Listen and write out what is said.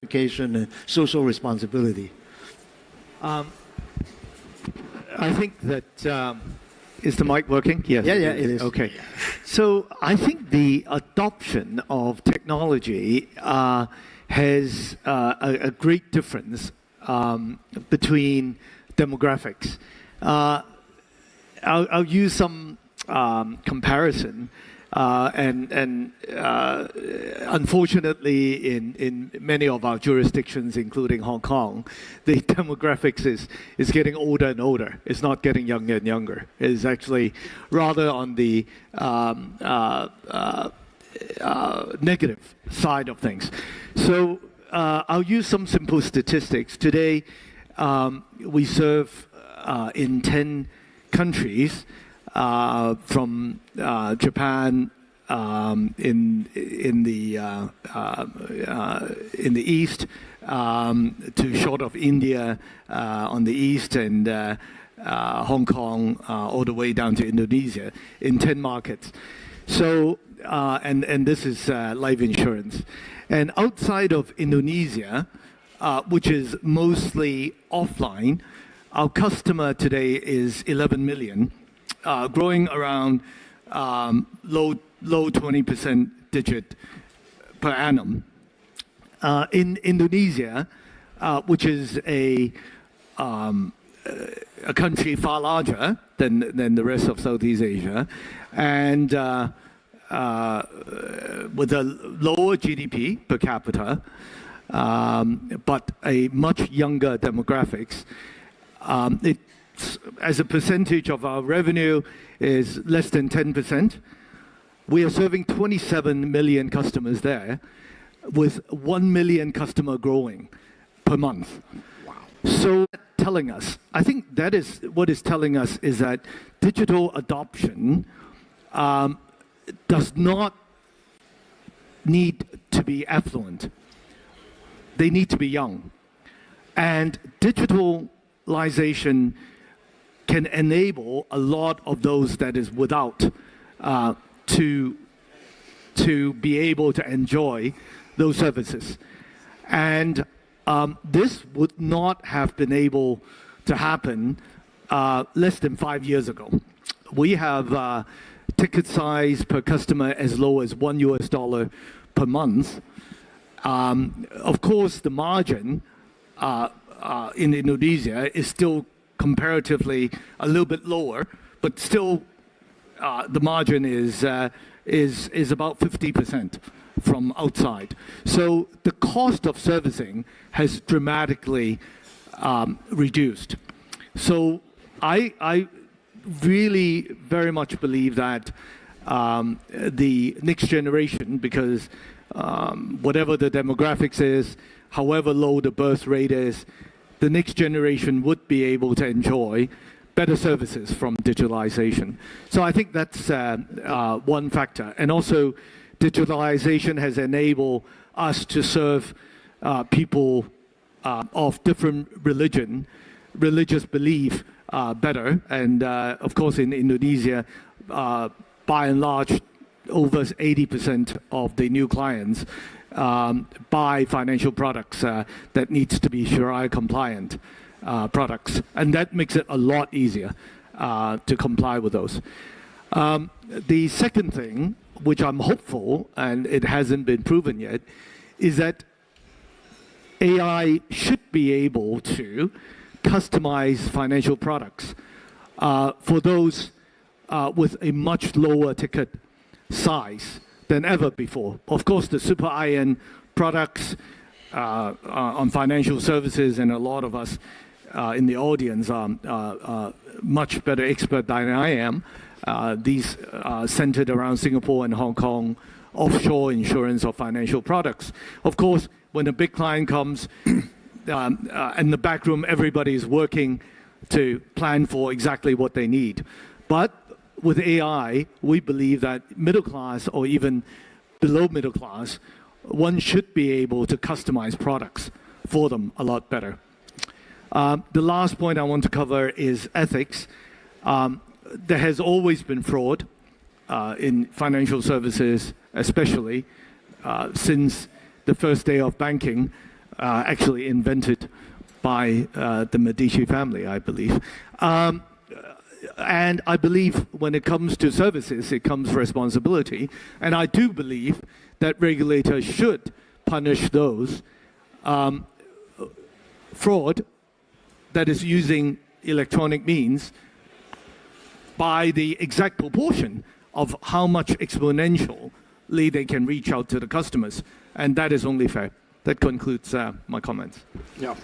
education and social responsibility. I think that is the mic working? Yes. Yeah, it is. Okay. So I think the adoption of technology has a great difference between demographics. I'll use some comparison. Unfortunately, in many of our jurisdictions, including Hong Kong, the demographics is getting older and older. It's not getting younger and younger. It's actually rather on the negative side of things. So I'll use some simple statistics. Today, we serve in 10 countries. From Japan in the east to short of India on the east and Hong Kong all the way down to Indonesia in 10 markets. So and this is life insurance. And outside of Indonesia, which is mostly offline, our customer today is 11 million. Growing around low 20% digit per annum. In Indonesia, which is a country far larger than the rest of Southeast Asia, and with a lower GDP per capita, but a much younger demographics, as a percentage of our revenue is less than 10%. We are serving 27 million customers there with 1 million customer growing per month. Wow. So telling us, I think that is what is telling us is that digital adoption does not need to be affluent. They need to be young. And digitalization can enable a lot of those that is without to be able to enjoy those services. And this would not have been able to happen less than 5 years ago. We have ticket size per customer as low as $1 per month. Of course, the margin in Indonesia is still comparatively a little bit lower, but still the margin is about 50% from outside. So the cost of servicing has dramatically reduced. So I really very much believe that the next generation, because whatever the demographics is, however low the birth rate is, the next generation would be able to enjoy better services from digitalization. So I think that's one factor. And also, digitalization has enabled us to serve people of different religious belief better. And of course, in Indonesia, by and large, over 80% of the new clients buy financial products that needs to be Shariyah compliant products, and that makes it a lot easier to comply with those. The second thing, which I'm hopeful, and it hasn't been proven yet, is that AI should be able to customize financial products for those with a much lower ticket size than ever before. Of course, the super high-end products on financial services, and a lot of us in the audience are much better expert than I am. These are centered around Singapore and Hong Kong, offshore insurance or financial products. Of course, when a big client comes, in the back room, everybody is working to plan for exactly what they need. But with AI, we believe that middle class or even below middle class, one should be able to customize products for them a lot better. The last point I want to cover is ethics. There has always been fraud in financial services, especially since the first day of banking. actually invented by the Medici family, I believe. And I believe when it comes to services, it comes responsibility. And I do believe that regulators should punish those fraud that is using electronic means by the exact proportion of how much exponentially they can reach out to the customers. And that is only fair. That concludes my comments. Yeah.